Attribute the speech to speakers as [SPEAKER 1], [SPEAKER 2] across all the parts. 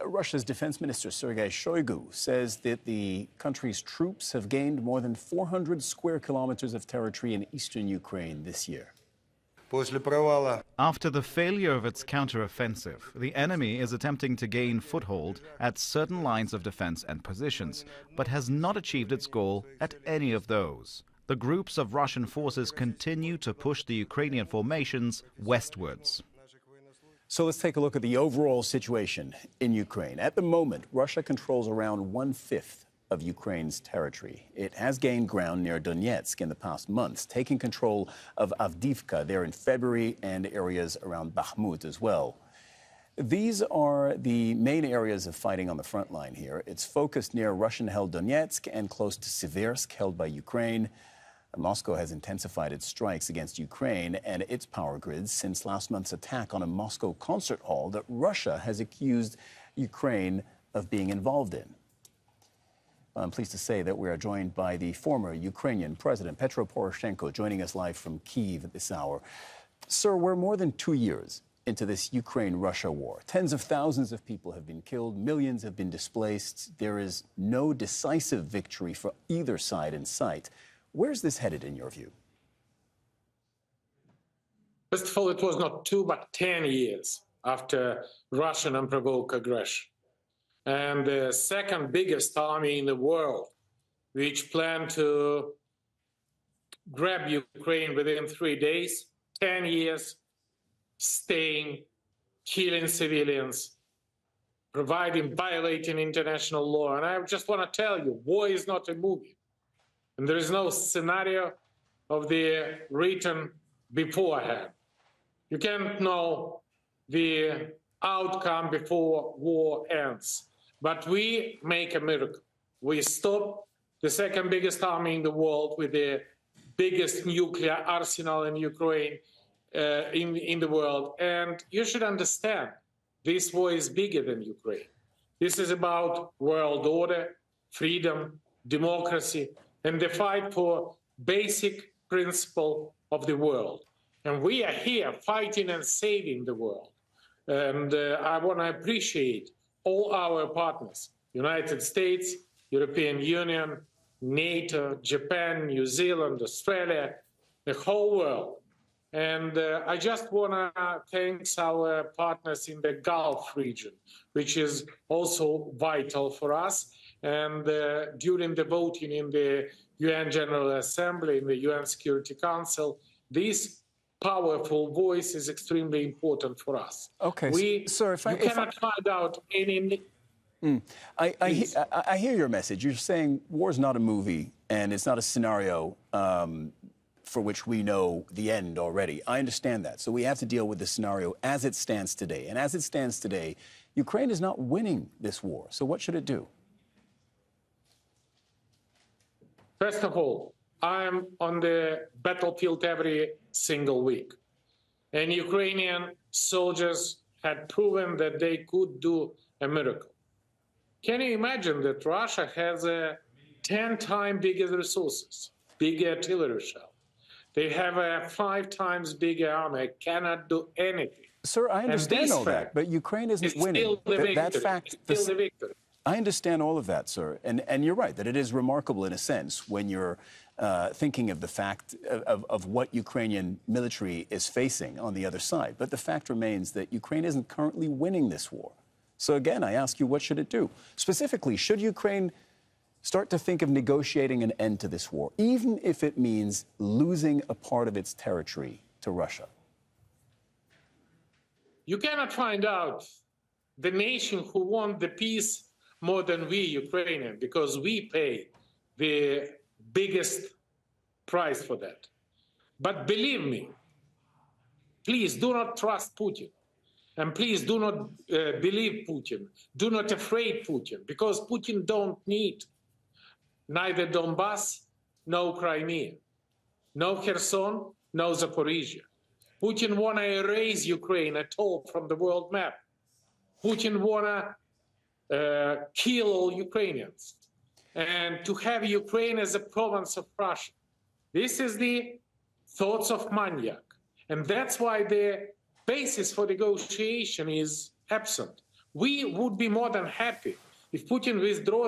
[SPEAKER 1] Russia's defense minister, Sergei Shoigu, says that the country's troops have gained more than 400 square kilometers of territory in eastern Ukraine this year.
[SPEAKER 2] After the failure of its counteroffensive, the enemy is attempting to gain foothold at certain lines of defense and positions, but has not achieved its goal at any of those. The groups of Russian forces continue to push the Ukrainian formations westwards.
[SPEAKER 1] So let's take a look at the overall situation in Ukraine. At the moment, Russia controls around 1/5 of Ukraine's territory. It has gained ground near Donetsk in the past months, taking control of Avdiivka there in February and areas around Bakhmut as well. These are the main areas of fighting on the front line here. It's focused near Russian-held Donetsk and close to Siversk, held by Ukraine. Moscow has intensified its strikes against Ukraine and its power grids since last month's attack on a Moscow concert hall that Russia has accused Ukraine of being involved in. I'm pleased to say that we are joined by the former Ukrainian President Petro Poroshenko, joining us live from Kyiv at this hour. Sir, we're more than 2 years into this Ukraine-Russia war. Tens of thousands of people have been killed, millions have been displaced. There is no decisive victory for either side in sight. Where's this headed, in your view?
[SPEAKER 3] First of all, it was not 2, but 10 years after Russian unprovoked aggression. And the second biggest army in the world, which planned to grab Ukraine within 3 days, 10 years, staying, killing civilians, violating international law. And I just want to tell you, war is not a movie. And there is no scenario of the written beforehand. You can't know the outcome before war ends. But we make a miracle. We stop the second biggest army in the world with the biggest nuclear arsenal in Ukraine, in the world. And you should understand, this war is bigger than Ukraine. This is about world order, freedom, democracy, and the fight for basic principle of the world. And we are here fighting and saving the world. And I want to appreciate all our partners, United States, European Union, NATO, Japan, New Zealand, Australia, the whole world. And I just want to thank our partners in the Gulf region, which is also vital for us. And during the voting in the UN General Assembly, in the UN Security Council, this powerful voice is extremely important for us.
[SPEAKER 1] Okay, sir,
[SPEAKER 3] you cannot find out any...
[SPEAKER 1] I hear your message. You're saying war is not a movie and it's not a scenario for which we know the end already. I understand that. So we have to deal with the scenario as it stands today. And as it stands today, Ukraine is not winning this war. So what should it do?
[SPEAKER 3] First of all, I'm on the battlefield every single week. And Ukrainian soldiers had proven that they could do a miracle. Can you imagine that Russia has 10 times bigger resources, bigger artillery shell? They have a 5 times bigger army, cannot do anything.
[SPEAKER 1] Sir, I understand all that, but Ukraine isn't winning. That fact,
[SPEAKER 3] still the victory.
[SPEAKER 1] I understand all of that, sir, and you're right that it is remarkable in a sense when you're thinking of the fact of what Ukrainian military is facing on the other side. But the fact remains that Ukraine isn't currently winning this war. So again, I ask you, what should it do? Specifically, should Ukraine start to think of negotiating an end to this war, even if it means losing a part of its territory to Russia?
[SPEAKER 3] You cannot find out the nation who wants the peace more than we, Ukrainians, because we pay the biggest price for that. But believe me, please do not trust Putin. And please do not believe Putin. Do not afraid Putin, because Putin don't need neither Donbass, no Crimea, no Kherson, no Zaporizhia. Putin want to erase Ukraine at all from the world map. Putin want to kill all Ukrainians and to have Ukraine as a province of Russia. This is the thoughts of maniac. And that's why the basis for negotiation is absent. we would be more than happy if Putin withdraw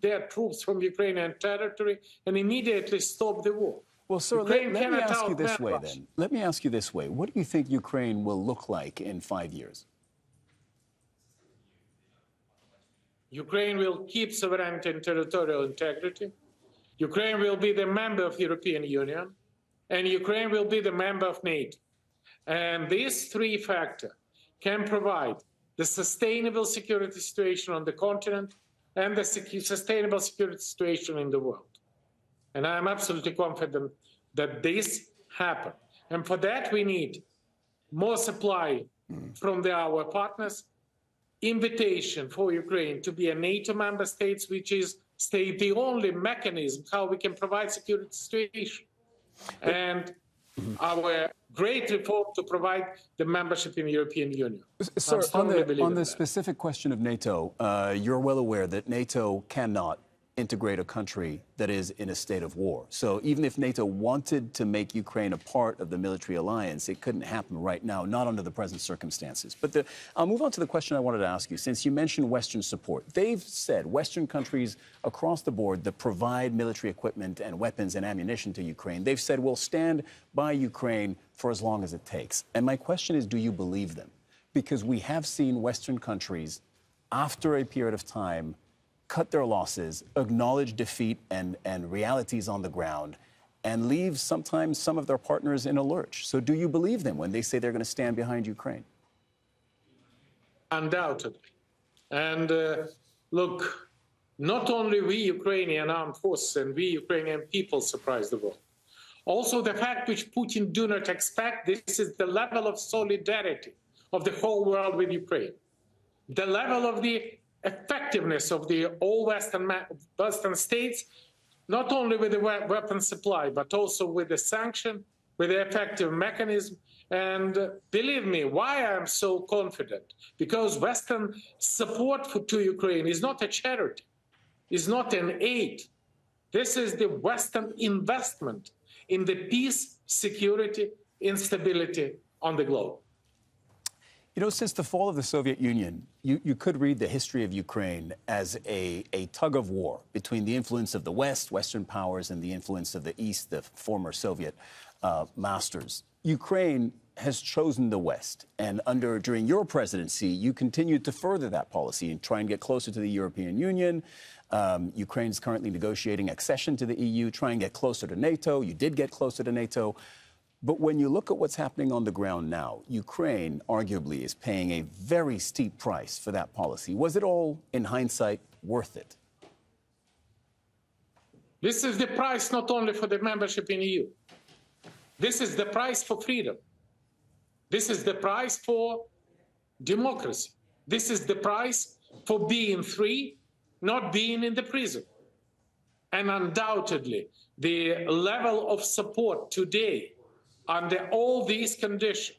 [SPEAKER 3] their troops from Ukrainian territory and immediately stop the war.
[SPEAKER 1] Well, sir,
[SPEAKER 3] Ukraine
[SPEAKER 1] let me
[SPEAKER 3] cannot
[SPEAKER 1] ask you this
[SPEAKER 3] outmatch
[SPEAKER 1] way,
[SPEAKER 3] Russia.
[SPEAKER 1] then. Let me ask you this way. What do you think Ukraine will look like in 5 years?
[SPEAKER 3] Ukraine will keep sovereignty and territorial integrity. Ukraine will be the member of the European Union, and Ukraine will be the member of NATO. And these three factors can provide the sustainable security situation on the continent and the sustainable security situation in the world. And I'm absolutely confident that this happens. And for that, we need more supply from our partners, invitation for Ukraine to be a NATO member state, which is the only mechanism how we can provide security situation. And our great reform to provide the membership in the European Union.
[SPEAKER 1] Sir, on the specific question of NATO, you're well aware that NATO cannot integrate a country that is in a state of war. So even if NATO wanted to make Ukraine a part of the military alliance, it couldn't happen right now, not under the present circumstances. But I'll move on to the question I wanted to ask you. Since you mentioned Western support, they've said, Western countries across the board that provide military equipment and weapons and ammunition to Ukraine, they've said, we'll stand by Ukraine for as long as it takes. And my question is, do you believe them? Because we have seen Western countries, after a period of time, cut their losses, acknowledge defeat and realities on the ground, and leave sometimes some of their partners in a lurch. So do you believe them when they say they're going to stand behind Ukraine?
[SPEAKER 3] Undoubtedly. And look, not only we Ukrainian armed forces and we Ukrainian people surprise the world. Also the fact which Putin do not expect, this is the level of solidarity of the whole world with Ukraine. The level of the effectiveness of the all Western states, not only with the weapon supply, but also with the sanction, with the effective mechanism. And believe me, why I'm so confident? Because Western support to Ukraine is not a charity, is not an aid. This is the Western investment in the peace, security, instability on the globe.
[SPEAKER 1] You know, since the fall of the Soviet Union, you could read the history of Ukraine as a tug of war between the influence of the West, Western powers, and the influence of the East, the former Soviet masters. Ukraine has chosen the West, and during your presidency, you continued to further that policy and try and get closer to the European Union. Ukraine is currently negotiating accession to the EU, try and get closer to NATO. You did get closer to NATO. But when you look at what's happening on the ground now, Ukraine arguably is paying a very steep price for that policy. Was it all, in hindsight, worth it?
[SPEAKER 3] This is the price not only for the membership in EU. This is the price for freedom. This is the price for democracy. This is the price for being free, not being in the prison. And undoubtedly, the level of support today under all these conditions,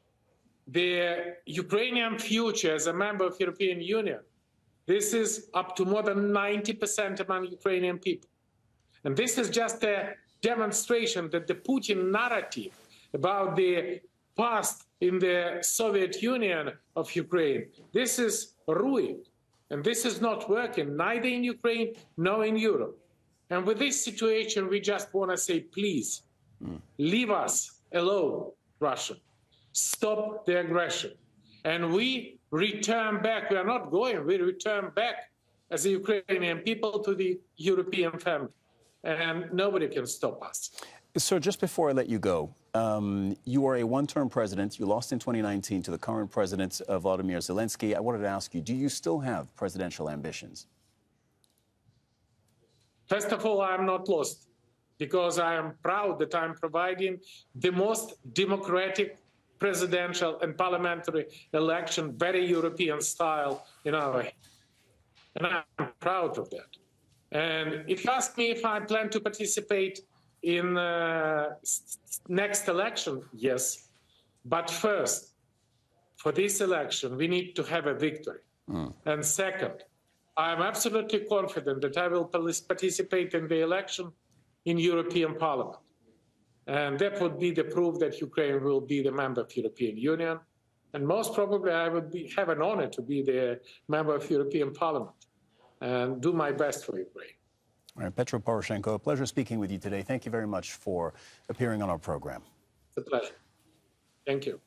[SPEAKER 3] the Ukrainian future as a member of the European Union, this is up to more than 90% among Ukrainian people. And this is just a demonstration that the Putin narrative about the past in the Soviet Union of Ukraine, this is ruined. And this is not working, neither in Ukraine nor in Europe. And with this situation, we just want to say, please, leave us alone, Russia. Stop the aggression. And we return back. We are not going. We return back as a Ukrainian people to the European family. And nobody can stop us.
[SPEAKER 1] Sir, just before I let you go, you are a one-term president. You lost in 2019 to the current president, Volodymyr Zelensky. I wanted to ask you, do you still have presidential ambitions?
[SPEAKER 3] First of all, I'm not lost, because I am proud that I'm providing the most democratic presidential and parliamentary election, very European style in our way. And I'm proud of that. And if you ask me if I plan to participate in next election, yes. But first, for this election, we need to have a victory. And second, I'm absolutely confident that I will participate in the election in European Parliament. And that would be the proof that Ukraine will be the member of the European Union. And most probably I would have an honor to be the member of European Parliament and do my best for Ukraine.
[SPEAKER 1] All right, Petro Poroshenko, a pleasure speaking with you today. Thank you very much for appearing on our program.
[SPEAKER 3] It's a pleasure. Thank you.